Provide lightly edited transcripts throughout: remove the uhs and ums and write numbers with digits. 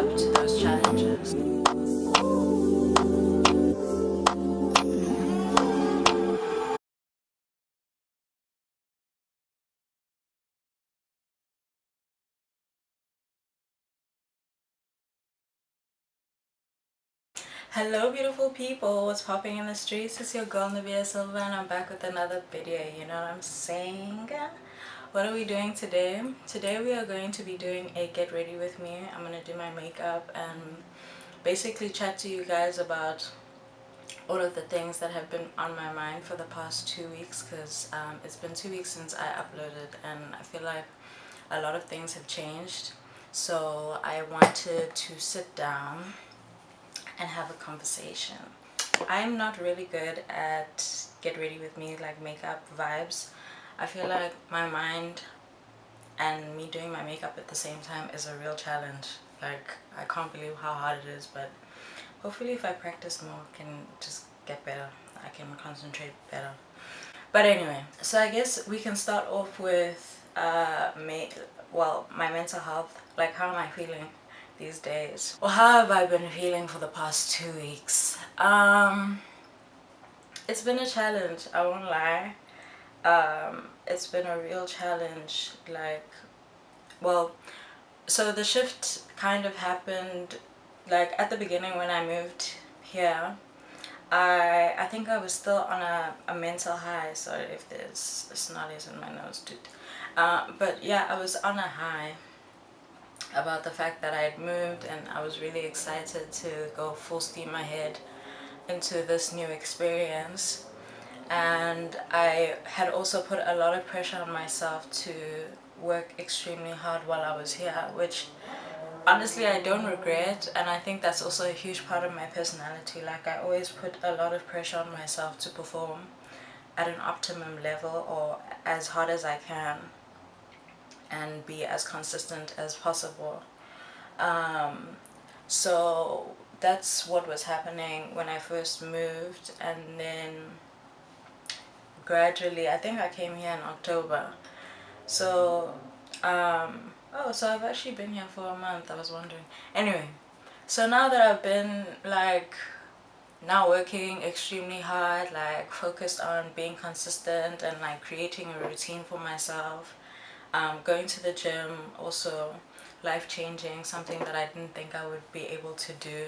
up to those challenges. Hello beautiful people, what's popping in the streets? It's your girl Navia Silva and I'm back with another video, you know what I'm saying? What are we doing today? Today we are going to be doing a get ready with me. I'm going to do my makeup and basically chat to you guys about all of the things that have been on my mind for the past 2 weeks, because it's been 2 weeks since I uploaded and I feel like a lot of things have changed. So I wanted to sit down and have a conversation. I'm not really good at get ready with me, like makeup vibes. I feel like my mind and me doing my makeup at the same time is a real challenge. Like, I can't believe how hard it is, but hopefully if I practice more I can just get better. I can concentrate better. But anyway, so I guess we can start off with my mental health. Like, how am I feeling these days? Well, how have I been feeling for the past 2 weeks? It's been a challenge, I won't lie. It's been a real challenge. Like, well, so the shift kind of happened like at the beginning when I moved here. I think I was still on a mental high. Sorry if there's snotties in my nose, dude. But yeah, I was on a high about the fact that I had moved and I was really excited to go full steam ahead into this new experience. And I had also put a lot of pressure on myself to work extremely hard while I was here, which honestly I don't regret, and I think that's also a huge part of my personality. Like, I always put a lot of pressure on myself to perform at an optimum level or as hard as I can and be as consistent as possible. So that's what was happening when I first moved, and then gradually, I think I came here in October. So so I've actually been here for a month. I was wondering. Anyway, so now that I've been like now working extremely hard, like focused on being consistent and like creating a routine for myself, going to the gym, also life-changing, something that I didn't think I would be able to do,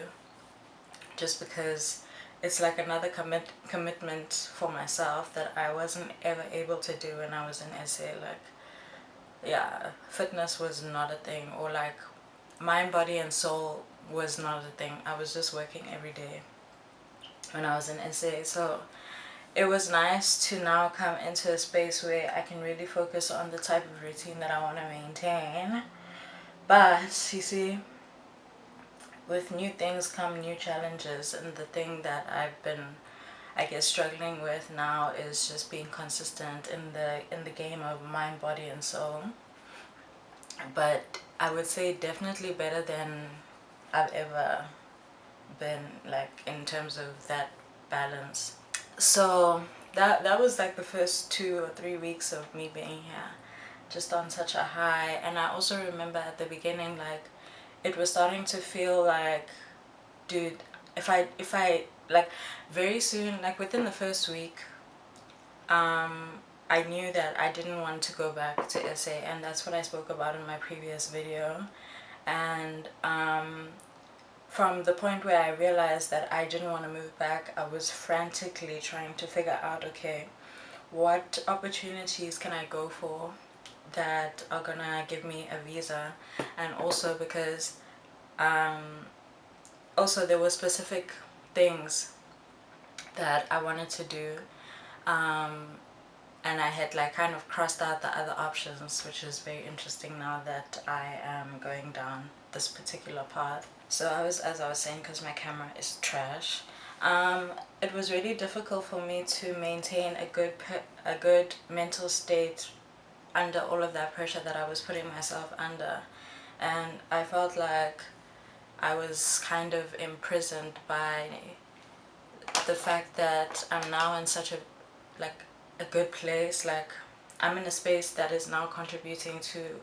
just because it's like another commitment for myself that I wasn't ever able to do when I was in SA. Like, yeah, fitness was not a thing, or like mind, body and soul was not a thing. I was just working every day when I was in SA. So it was nice to now come into a space where I can really focus on the type of routine that I want to maintain. But you see, with new things come new challenges, and the thing that I've been, I guess, struggling with now is just being consistent in the game of mind, body and soul. But I would say definitely better than I've ever been, like, in terms of that balance. So that was like the first 2 or 3 weeks of me being here, just on such a high. And I also remember at the beginning, like, it was starting to feel like, dude, if I like, very soon, like within the first week, I knew that I didn't want to go back to SA, and that's what I spoke about in my previous video. And from the point where I realized that I didn't want to move back, I was frantically trying to figure out, okay, what opportunities can I go for that are gonna give me a visa. And also because also there were specific things that I wanted to do, and I had like kind of crossed out the other options, which is very interesting now that I am going down this particular path. So as I was saying, because my camera is trash, it was really difficult for me to maintain a good mental state under all of that pressure that I was putting myself under. And I felt like I was kind of imprisoned by the fact that I'm now in such a good place. Like, I'm in a space that is now contributing to,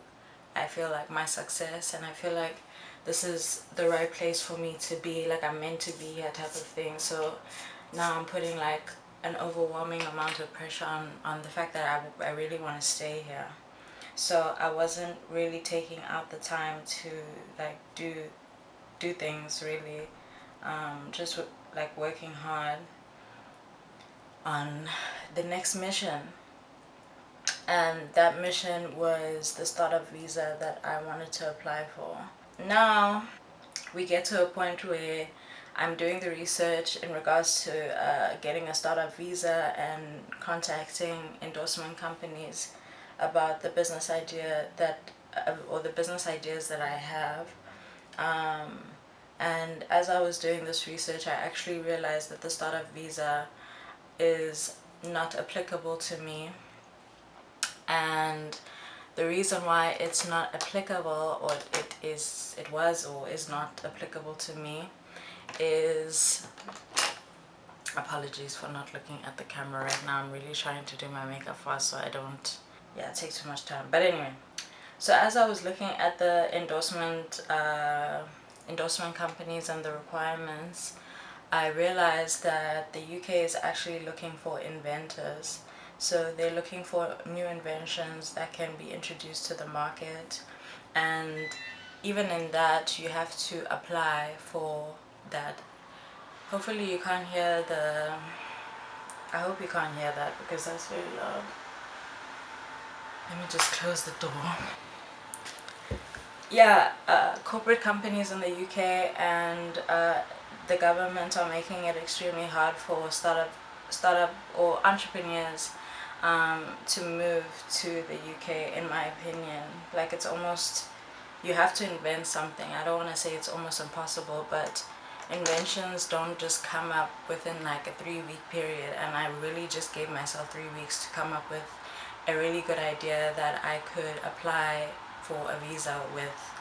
I feel like, my success, and I feel like this is the right place for me to be, like I'm meant to be here type of thing. So now I'm putting like an overwhelming amount of pressure on the fact that I really want to stay here. So I wasn't really taking out the time to like do things really, just like working hard on the next mission. And that mission was the startup visa that I wanted to apply for. Now we get to a point where I'm doing the research in regards to getting a startup visa and contacting endorsement companies about the business idea that or the business ideas that I have. And as I was doing this research, I actually realized that the startup visa is not applicable to me. And the reason why it's not applicable, or it was or is not applicable to me, is, apologies for not looking at the camera right now, I'm really trying to do my makeup fast so I don't take too much time. But anyway, so as I was looking at the endorsement companies and the requirements, I realized that the UK is actually looking for inventors. So they're looking for new inventions that can be introduced to the market, and even in that you have to apply for that. Hopefully you can't hear the, I hope you can't hear that because that's very loud. Let me just close the door. Yeah, corporate companies in the UK and the government are making it extremely hard for startup or entrepreneurs to move to the UK, in my opinion. Like, it's almost, you have to invent something. I don't want to say it's almost impossible, but inventions don't just come up within like a 3-week period, and I really just gave myself 3 weeks to come up with a really good idea that I could apply for a visa with.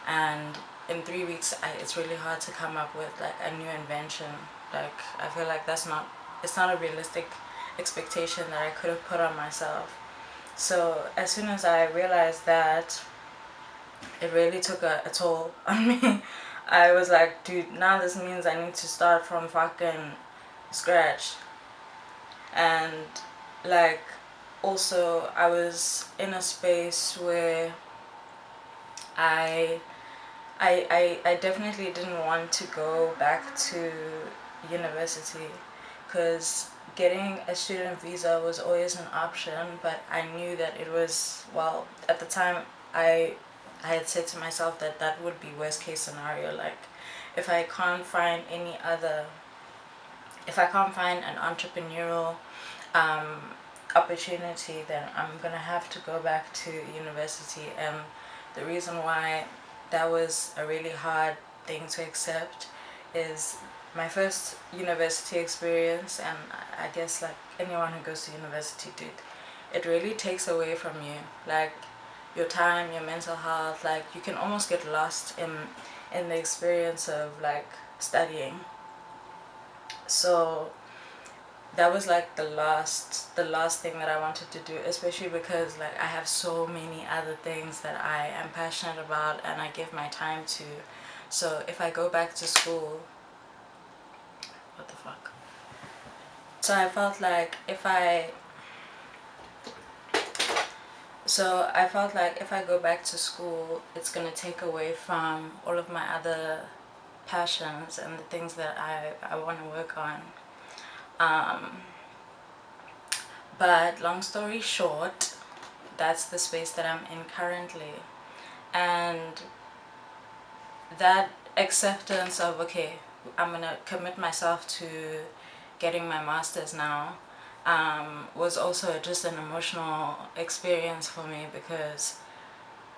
And in 3 weeks it's really hard to come up with like a new invention. Like, I feel like it's not a realistic expectation that I could have put on myself. So as soon as I realized that, it really took a toll on me. I was like, dude, now this means I need to start from fucking scratch. And like, also I was in a space where I definitely didn't want to go back to university, because getting a student visa was always an option, but I knew that it was, well, at the time I had said to myself that that would be worst case scenario. Like, if I can't find an entrepreneurial opportunity, then I'm gonna have to go back to university. And the reason why that was a really hard thing to accept is my first university experience, and I guess like anyone who goes to university, dude, it really takes away from you, like your time, your mental health. Like, you can almost get lost in the experience of like studying. So that was like the last thing that I wanted to do, especially because like I have so many other things that I am passionate about and I give my time to. So if I go back to school, what the fuck? So I felt like if I go back to school, it's gonna take away from all of my other passions and the things that I want to work on. But long story short, that's the space that I'm in currently. And that acceptance of, okay, I'm gonna commit myself to getting my master's now, was also just an emotional experience for me, because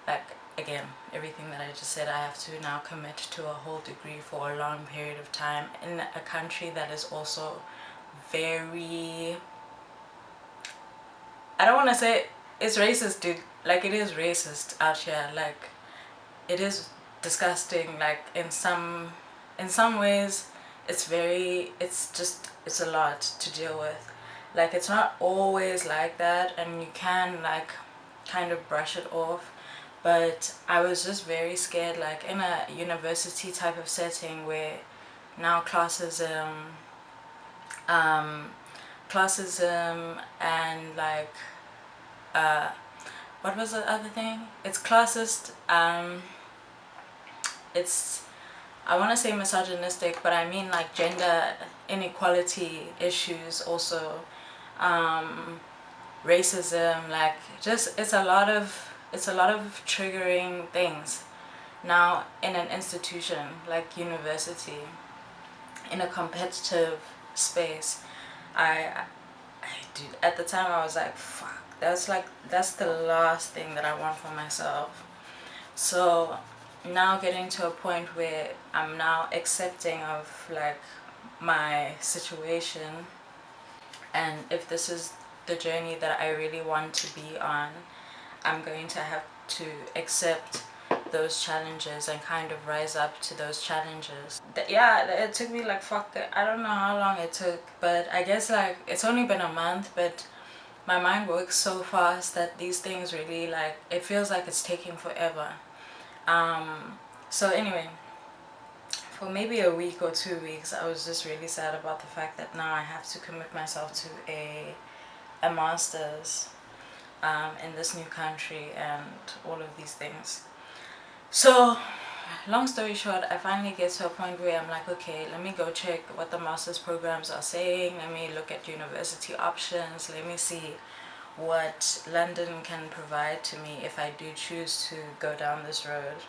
like, again, everything that I just said, I have to now commit to a whole degree for a long period of time in a country that is also very, I don't want to say it's racist, dude. Like, it is racist out here. Like, it is disgusting. Like, in some ways it's a lot to deal with. Like, it's not always like that, and you can like kind of brush it off, but I was just very scared, like in a university type of setting where now um, classism and like uh, what was the other thing? It's classist. It's, I want to say misogynistic, but I mean like gender inequality issues also, racism, like just it's a lot of triggering things now in an institution like university, in a competitive space. I dude, at the time I was like, fuck, that's the last thing that I want for myself. So now getting to a point where I'm now accepting of like my situation, and if this is the journey that I really want to be on, I'm going to have to accept those challenges and kind of rise up to those challenges. Yeah, it took me like fuck it. I don't know how long it took, but I guess like it's only been a month, but my mind works so fast that these things really, like, it feels like it's taking forever. So anyway, for maybe a week or 2 weeks, I was just really sad about the fact that now I have to commit myself to a master's in this new country and all of these things. So long story short, I finally get to a point where I'm like, okay, let me go check what the master's programs are saying. Let me look at university options. Let me see what London can provide to me if I do choose to go down this road.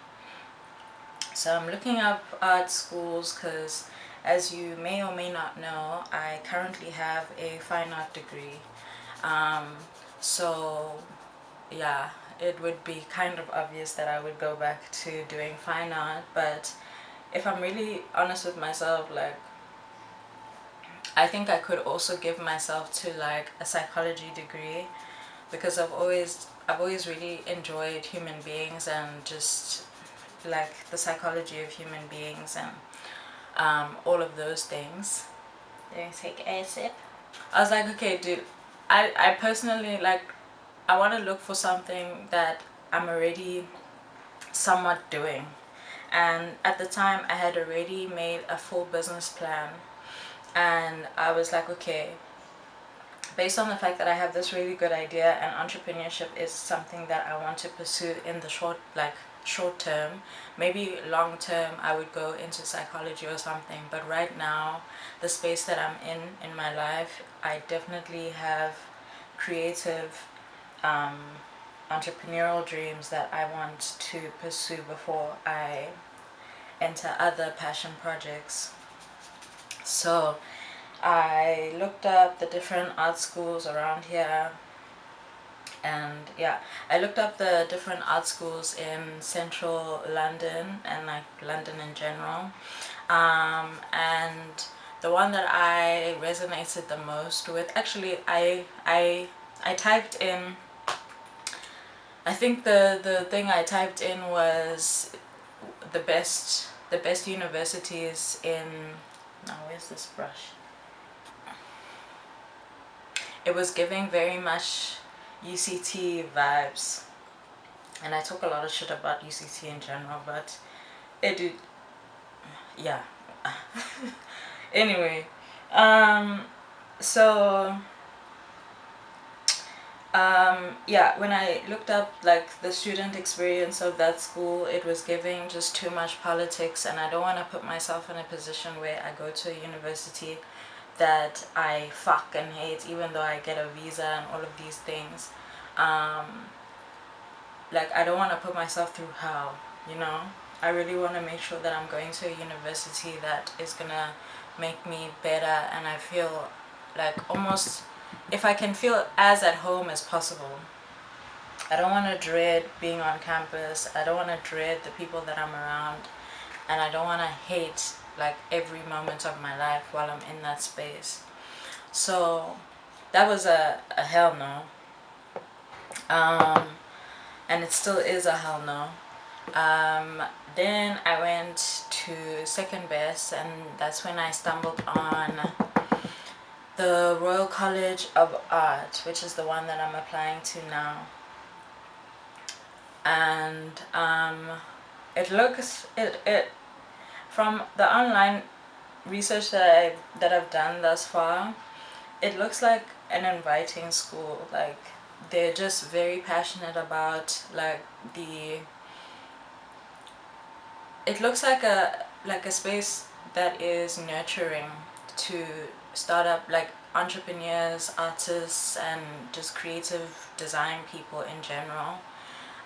So I'm looking up art schools because, as you may or may not know, I currently have a fine art degree. So yeah, it would be kind of obvious that I would go back to doing fine art, but if I'm really honest with myself, like, I think I could also give myself to like a psychology degree, because I've always really enjoyed human beings and just like the psychology of human beings and all of those things. Let me take a sip. I was like, okay, dude, I personally, like, I want to look for something that I'm already somewhat doing. And at the time, I had already made a full business plan. And I was like, okay, based on the fact that I have this really good idea and entrepreneurship is something that I want to pursue in the short term, maybe long term I would go into psychology or something, but right now the space that I'm in my life, I definitely have creative entrepreneurial dreams that I want to pursue before I enter other passion projects. So I looked up the different art schools around here, and yeah, I looked up the different art schools in central London and like London in general, and the one that I resonated the most with, actually I typed in, I think the thing I typed in was the best universities in, now where's this brush? It was giving very much UCT vibes, and I talk a lot of shit about UCT in general, but it did, yeah. Anyway, so yeah, when I looked up like the student experience of that school, it was giving just too much politics, and I don't want to put myself in a position where I go to a university that I fucking hate, even though I get a visa and all of these things. Like, I don't want to put myself through hell, you know? I really want to make sure that I'm going to a university that is gonna make me better, and I feel like almost, if I can feel as at home as possible. I don't want to dread being on campus. I don't want to dread the people that I'm around, and I don't want to hate like every moment of my life while I'm in that space. So that was a hell no. And it still is a hell no. Then I went to second best, and that's when I stumbled on the Royal College of Art, which is the one that I'm applying to now. and it from the online research that I've done thus far, it looks like an inviting school. Like they're just very passionate about like the it looks like a space that is nurturing to start up like entrepreneurs, artists, and just creative design people in general.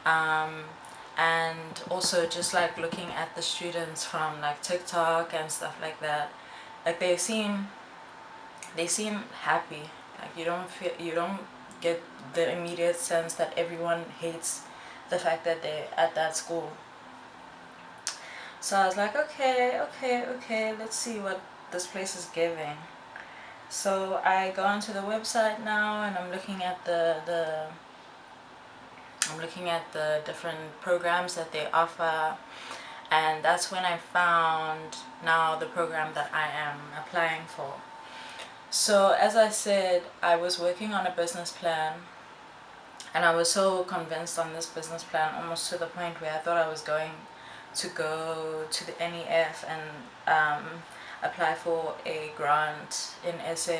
um, and also just like looking at the students from like TikTok and stuff like that, like they seem happy. Like you don't get the immediate sense that everyone hates the fact that they're at that school. So I was like, okay, let's see what this place is giving. So I go onto the website now, and I'm looking at the different programs that they offer, and that's when I found now the program that I am applying for. So as I said, I was working on a business plan, and I was so convinced on this business plan, almost to the point where I thought I was going to go to the NEF and apply for a grant in SA.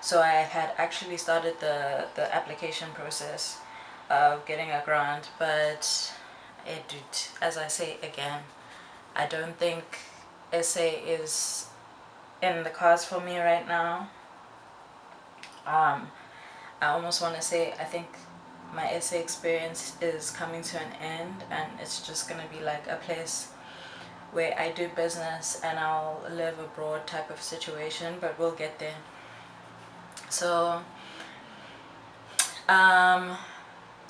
So I had actually started the application process of getting a grant, but as I say again, I don't think SA is in the cards for me right now. I almost want to say I think my SA experience is coming to an end, and it's just going to be like a place where I do business and I'll live abroad type of situation, but we'll get there. So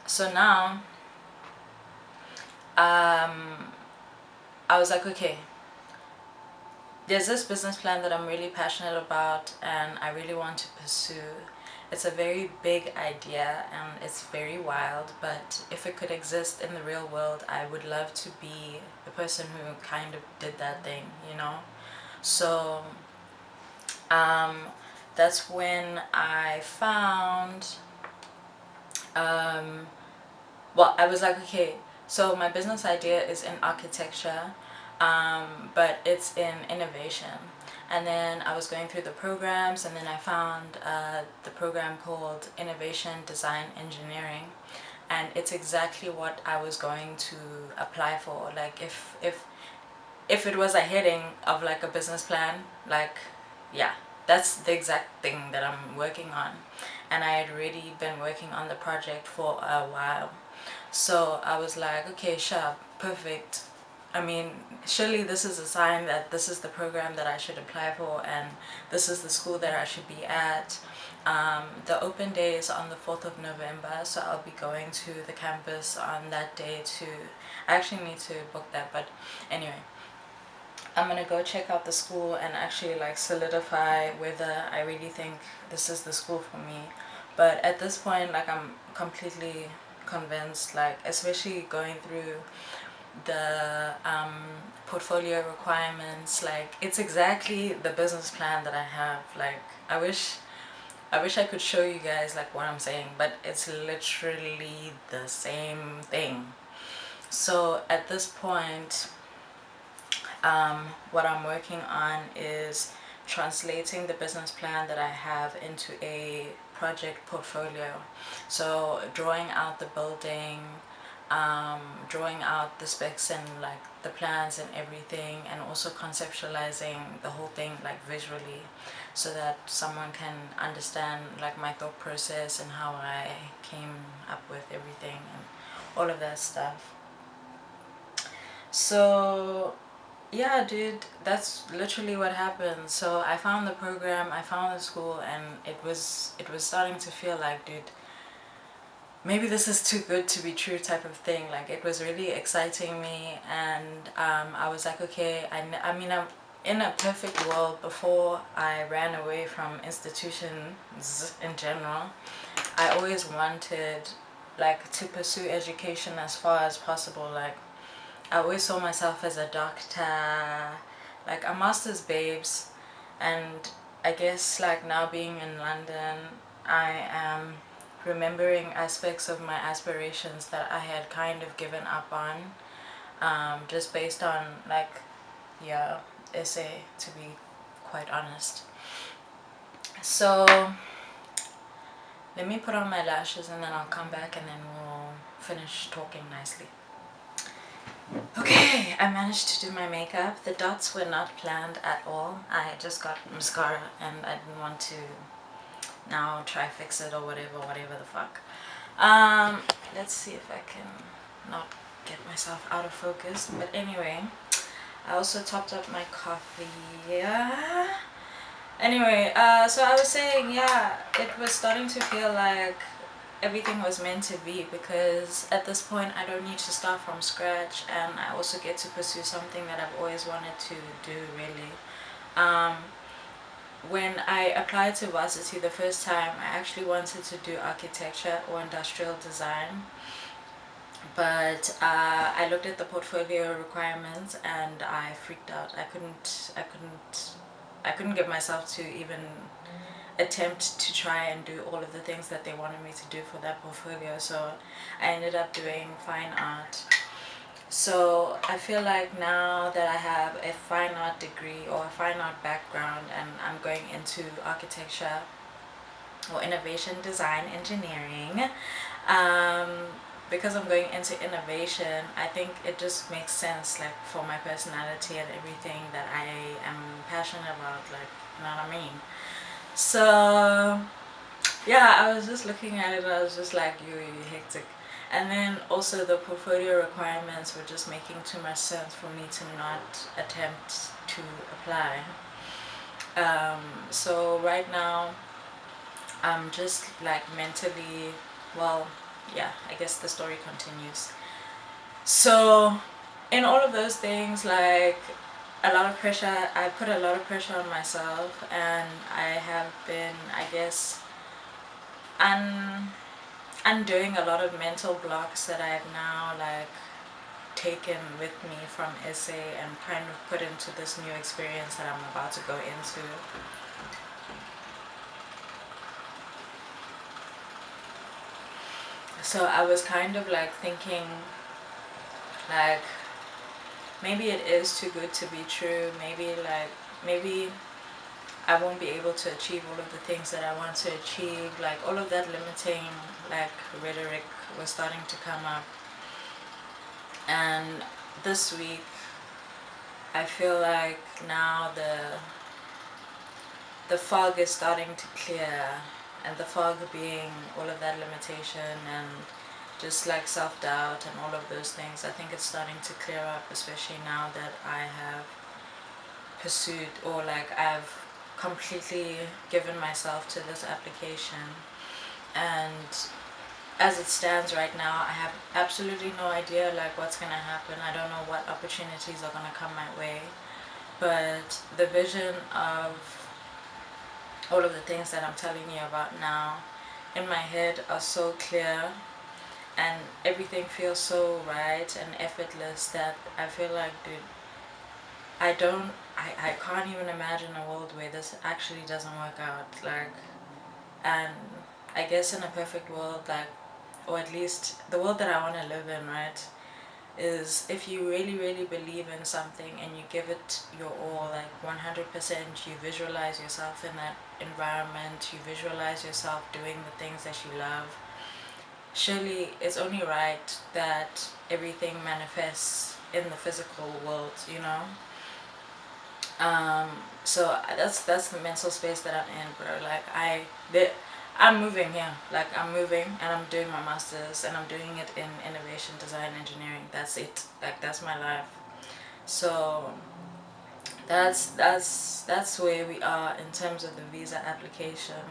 so now I was like, okay, there's this business plan that I'm really passionate about and I really want to pursue. It's a very big idea and it's very wild, but if it could exist in the real world, I would love to be the person who kind of did that thing, you know? So that's when I found, well, I was like, okay, so my business idea is in architecture, but it's in innovation. And then I was going through the programs, and then I found the program called Innovation Design Engineering, and it's exactly what I was going to apply for. Like if it was a heading of like a business plan, like yeah, that's the exact thing that I'm working on, and I had already been working on the project for a while. So I was like, okay, sure, perfect. I mean, surely this is a sign that this is the program that I should apply for, and this is the school that I should be at. The open day is on the 4th of November, so I'll be going to the campus on that day to, I actually need to book that, but anyway. I'm gonna go check out the school and actually like solidify whether I really think this is the school for me. But at this point, like I'm completely convinced, like especially going through the portfolio requirements, like it's exactly the business plan that I have. Like I wish I could show you guys like what I'm saying, but it's literally the same thing. So at this point, what I'm working on is translating the business plan that I have into a project portfolio. So drawing out the building, drawing out the specs and like the plans and everything, and also conceptualizing the whole thing like visually, so that someone can understand like my thought process and how I came up with everything and all of that stuff. So yeah, dude, that's literally what happened. So I found the program, I found the school, and it was starting to feel like, dude, maybe this is too good to be true type of thing. Like it was really exciting me, and I was like, okay, I mean, I'm in a perfect world before I ran away from institutions in general. I always wanted like to pursue education as far as possible. Like I always saw myself as a doctor, like a master's babes, and I guess like now being in London, I am remembering aspects of my aspirations that I had kind of given up on, just based on like, yeah, essay, to be quite honest. So let me put on my lashes and then I'll come back and then we'll finish talking nicely. Okay, I managed to do my makeup. The dots were not planned at all. I just got mascara and I didn't want to now try fix it or whatever the fuck. Let's see if I can not get myself out of focus. But anyway, I also topped up my coffee. Yeah. Anyway, so I was saying, yeah, it was starting to feel like everything was meant to be, because at this point I don't need to start from scratch, and I also get to pursue something that I've always wanted to do, really. When I applied to varsity the first time, I actually wanted to do architecture or industrial design, but I looked at the portfolio requirements and I freaked out. I couldn't get myself to even attempt to try and do all of the things that they wanted me to do for that portfolio, so I ended up doing fine art. So I feel like now that I have a fine art degree or a fine art background and I'm going into architecture or innovation design engineering, because I'm going into innovation, I think it just makes sense, like, for my personality and everything that I am passionate about, like, you know what I mean? So yeah, I was just looking at it and I was just like, you hectic. And then also the portfolio requirements were just making too much sense for me to not attempt to apply. So right now I'm just like mentally, well, yeah, I guess the story continues. So in all of those things, like, a lot of pressure, I put a lot of pressure on myself, and I have been, I guess, undoing a lot of mental blocks that I've now like taken with me from essay and kind of put into this new experience that I'm about to go into. So I was kind of like thinking, like, maybe it is too good to be true. Maybe I won't be able to achieve all of the things that I want to achieve. Like, all of that limiting, like, rhetoric was starting to come up. And this week, I feel like now the fog is starting to clear, and the fog being all of that limitation and just like self-doubt and all of those things. I think it's starting to clear up, especially now that I have pursued, or like I've completely given myself to this application. And as it stands right now, I have absolutely no idea like what's gonna happen. I don't know what opportunities are gonna come my way, but the vision of all of the things that I'm telling you about now in my head are so clear, and everything feels so right and effortless that I feel like, dude, I can't even imagine a world where this actually doesn't work out. Like, and I guess in a perfect world, like, or at least the world that I want to live in, right, is if you really, really believe in something and you give it your all, like 100%, you visualize yourself in that environment, you visualize yourself doing the things that you love, surely it's only right that everything manifests in the physical world, you know? So that's the mental space that I'm in, bro. Like, I'm moving here. Like, I'm moving and I'm doing my master's and I'm doing it in innovation design engineering. That's it. Like, that's my life. So that's where we are in terms of the visa application.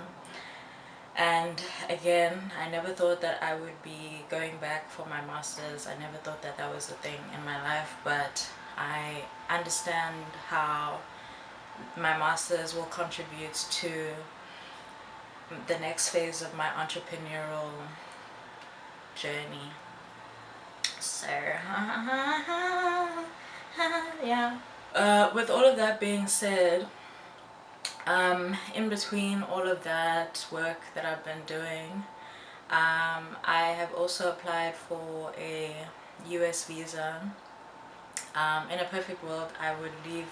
And again, I never thought that I would be going back for my master's. I never thought that that was a thing in my life, but I understand how my master's will contribute to the next phase of my entrepreneurial journey. So yeah. With all of that being said, in between all of that work that I've been doing, I have also applied for a US visa. In a perfect world, I would leave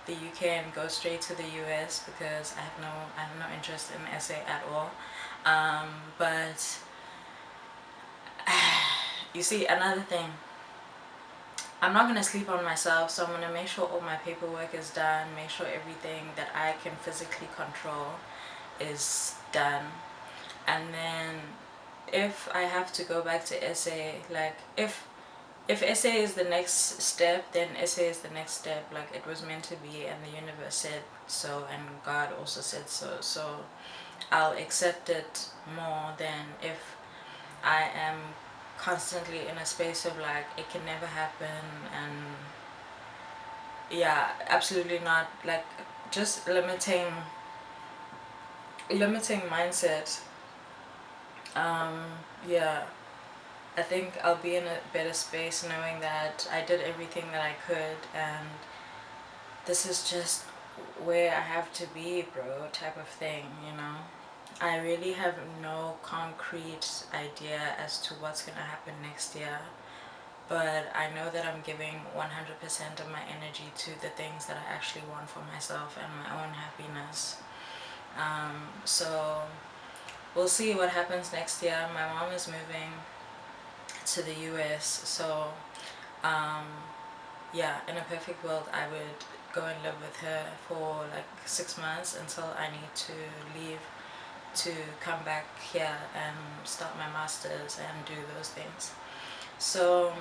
the UK and go straight to the US because I have no interest in SA at all. But you see, another thing, I'm not gonna sleep on myself, so I'm gonna make sure all my paperwork is done, make sure everything that I can physically control is done. And then if I have to go back to SA, like if SA is the next step, then SA is the next step. Like, it was meant to be, and the universe said so, and God also said so. So I'll accept it more than if I am constantly in a space of like, it can never happen, and yeah, absolutely not. Like, just limiting mindset. Yeah, I think I'll be in a better space knowing that I did everything that I could, and this is just where I have to be, bro, type of thing, you know. I really have no concrete idea as to what's gonna happen next year, but I know that I'm giving 100% of my energy to the things that I actually want for myself and my own happiness. So we'll see what happens next year. My mom is moving to the US, so yeah, in a perfect world, I would go and live with her for like 6 months until I need to leave to come back here and start my masters and do those things. So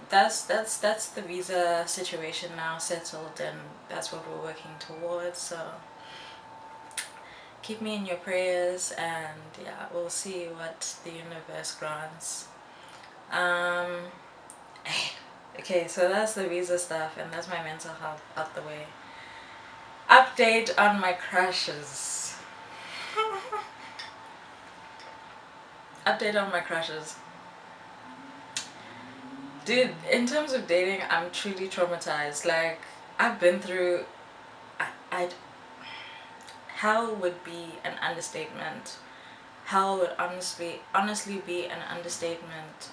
that's the visa situation now settled, and that's what we're working towards. So keep me in your prayers, and yeah, we'll see what the universe grants. Um, okay, so that's the visa stuff, and that's my mental health out the way. Update on my crushes. Update on my crushes. Dude, in terms of dating, I'm truly traumatized. Like, I've been through. I hell would be an understatement. Hell would honestly be an understatement.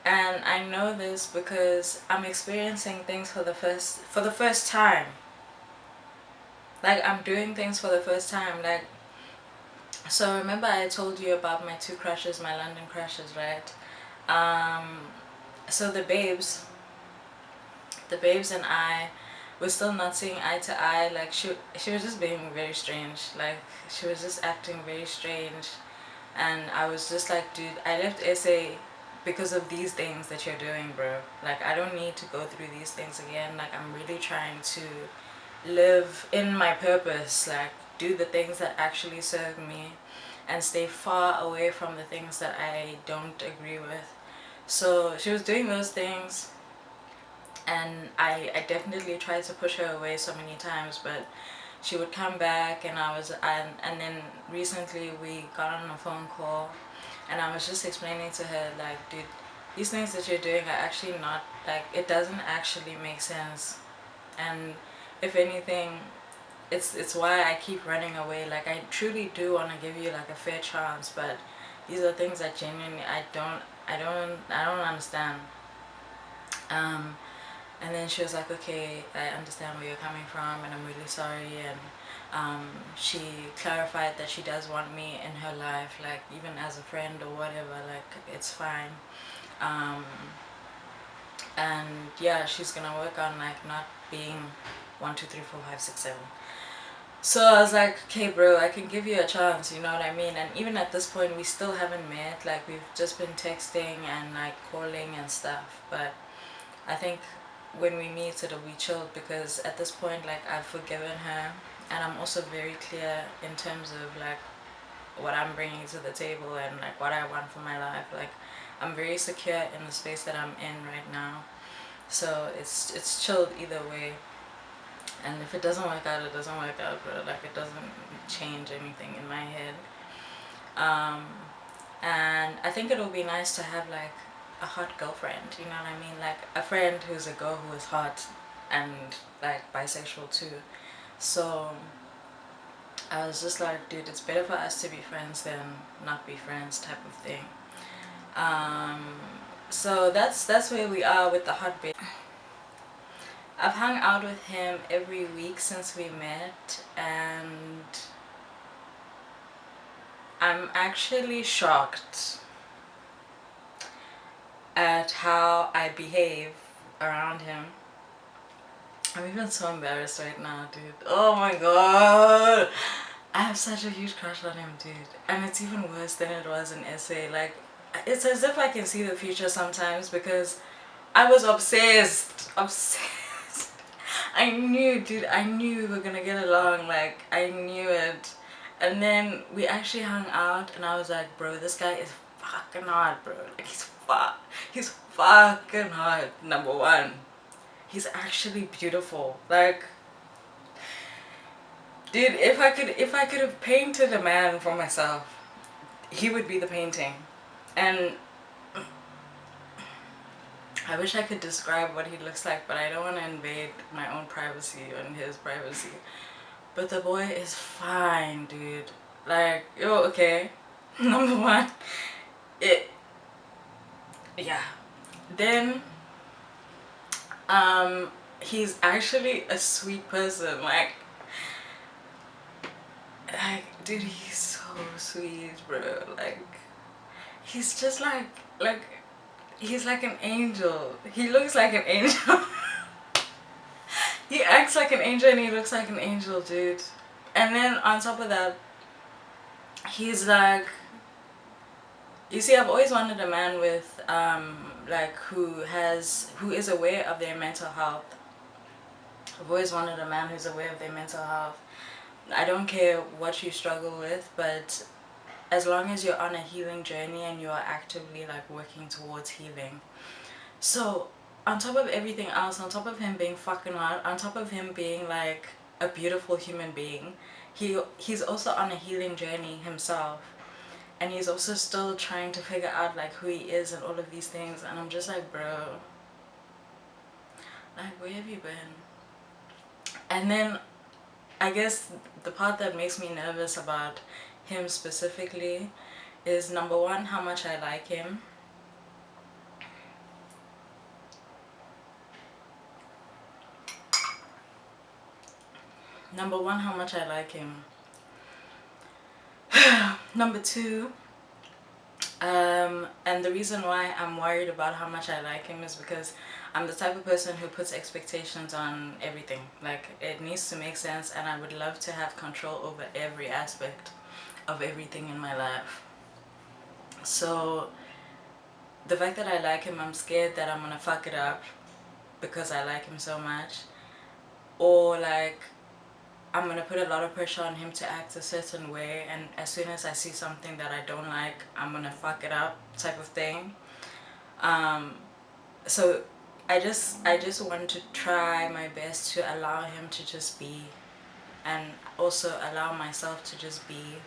And I know this because I'm experiencing things for the first time. Like, I'm doing things for the first time. Like, so remember I told you about my two crushes, my London crushes, right? So the babes and I were still not seeing eye to eye. Like, she was just being very strange. Like, she was just acting very strange, and I was just like, dude, I left SA because of these things that you're doing, bro. Like, I don't need to go through these things again. Like, I'm really trying to live in my purpose, like do the things that actually serve me and stay far away from the things that I don't agree with. So she was doing those things, and I definitely tried to push her away so many times, but she would come back, and and then recently we got on a phone call, and I was just explaining to her, like, dude, these things that you're doing are actually not, like, it doesn't actually make sense. And if anything, it's why I keep running away. Like, I truly do want to give you like a fair chance, but these are things that genuinely I don't understand. And then she was like, okay, I understand where you're coming from, and I'm really sorry. And she clarified that she does want me in her life, like even as a friend or whatever, like it's fine. um, and yeah, she's gonna work on like not being 1, 2, 3, 4, 5, 6, 7. So I was like, okay, bro, I can give you a chance, you know what I mean? And even at this point, we still haven't met. Like, we've just been texting and like calling and stuff. But I think when we meet, it'll be chilled because at this point, like, I've forgiven her, and I'm also very clear in terms of like what I'm bringing to the table and like what I want for my life. Like, I'm very secure in the space that I'm in right now. So it's chilled either way. And if it doesn't work out, it doesn't work out, but like, it doesn't change anything in my head. um and I think it'll be nice to have like a hot girlfriend, you know what I mean? Like, a friend who's a girl who is hot and like bisexual too. So I was just like, dude, it's better for us to be friends than not be friends, type of thing. So that's where we are with the hot babe. I've hung out with him every week since we met, and I'm actually shocked at how I behave around him. I'm even so embarrassed right now, dude. Oh my god, I have such a huge crush on him, dude. And it's even worse than it was in SA. Like, it's as if I can see the future sometimes, because I was obsessed. I knew, dude, I knew we were gonna get along. Like, I knew it. And then we actually hung out, and I was like, bro, this guy is fucking hot, bro. Like, he's fucking hot. Number one, he's actually beautiful. Like, dude, if I could have painted a man for myself, he would be the painting. And I wish I could describe what he looks like, but I don't want to invade my own privacy and his privacy. But the boy is fine, dude. Like, yo, okay. Number one, yeah. Then, he's actually a sweet person. Dude, he's so sweet, bro. Like, he's just like, he's like an angel. He looks like an angel. He acts like an angel and he looks like an angel, dude. And then on top of that, he's like, you see, I've always wanted a man with like who is aware of their mental health. I've always wanted a man who's aware of their mental health. I don't care what you struggle with, but as long as you're on a healing journey and you are actively like working towards healing. So on top of everything else, on top of him being fucking hot, on top of him being like a beautiful human being, he's also on a healing journey himself, and he's also still trying to figure out like who he is and all of these things. And I'm just like, bro, like, where have you been? And then I guess the part that makes me nervous about him specifically is, number one, how much I like him. Number one, how much I like him. Number two, and the reason why I'm worried about how much I like him is because I'm the type of person who puts expectations on everything. Like, it needs to make sense, and I would love to have control over every aspect of everything in my life. So the fact that I like him, I'm scared that I'm gonna fuck it up because I like him so much, or like I'm gonna put a lot of pressure on him to act a certain way, and as soon as I see something that I don't like, I'm gonna fuck it up, type of thing. So I just want to try my best to allow him to just be, and also allow myself to just be,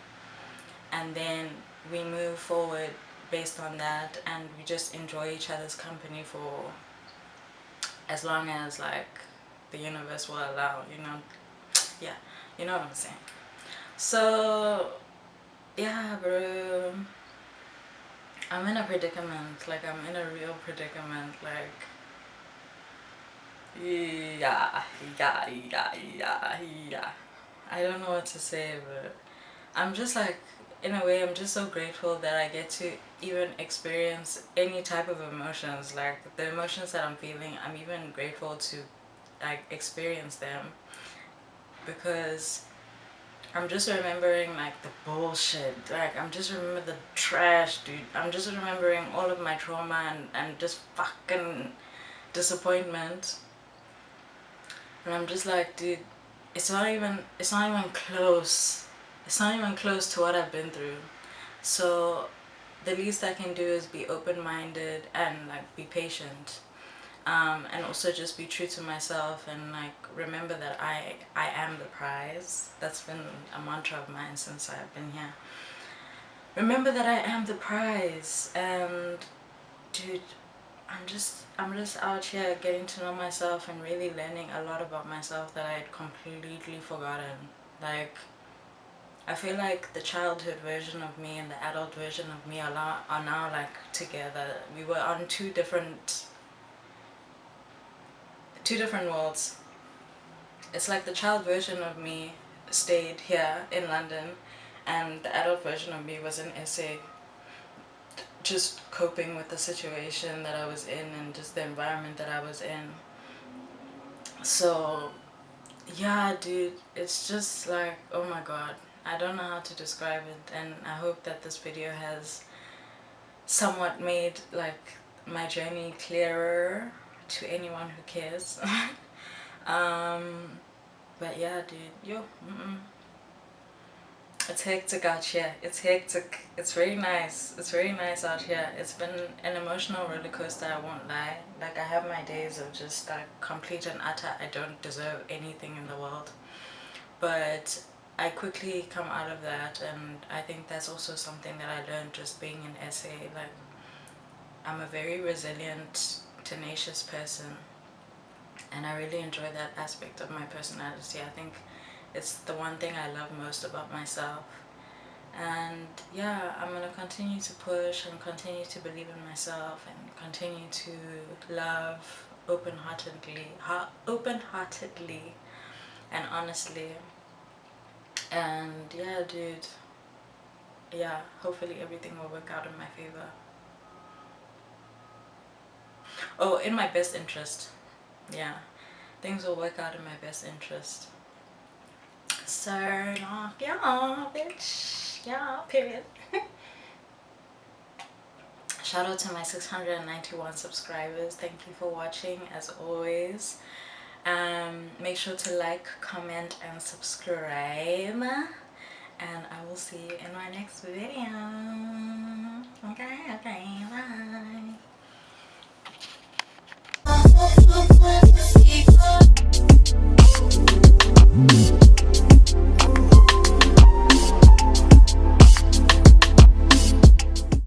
and then we move forward based on that, and we just enjoy each other's company for as long as like the universe will allow, you know. Yeah, you know what I'm saying. So yeah, bro, I'm in a predicament. Like, I'm in a real predicament. Like, yeah, yeah. I don't know what to say, but I'm just like, in a way, I'm just so grateful that I get to even experience any type of emotions. Like, the emotions that I'm feeling, I'm even grateful to like experience them, because I'm just remembering like the bullshit. Like, I'm just remembering the trash, dude. I'm just remembering all of my trauma and just fucking disappointment. And I'm just like, dude, it's not even close. It's not even close to what I've been through. So the least I can do is be open-minded and like be patient. And also just be true to myself, and like remember that I am the prize. That's been a mantra of mine since I've been here. Remember that I am the prize. And dude, I'm just out here getting to know myself and really learning a lot about myself that I had completely forgotten. Like, I feel like the childhood version of me and the adult version of me are now like together. We were on two different worlds. It's like the child version of me stayed here in London, and the adult version of me was in SA, just coping with the situation that I was in and just the environment that I was in. So yeah, dude, it's just like, oh my god, I don't know how to describe it, and I hope that this video has somewhat made like my journey clearer to anyone who cares. But yeah, dude, yo, it's hectic out here. It's hectic. It's very nice. It's very nice out here. It's been an emotional roller coaster, I won't lie. Like, I have my days of just like complete and utter I don't deserve anything in the world. But I quickly come out of that, and I think that's also something that I learned just being in SA. Like, I'm a very resilient, tenacious person, and I really enjoy that aspect of my personality. I think it's the one thing I love most about myself. And yeah, I'm gonna continue to push and continue to believe in myself and continue to love open-heartedly and honestly. And yeah, dude, yeah, hopefully everything will work out in my favor. Oh, in my best interest. Yeah, things will work out in my best interest. So yeah, bitch, yeah, period. Shout out to my 691 subscribers. Thank you for watching, as always. Make sure to like, comment, and subscribe, and I will see you in my next video.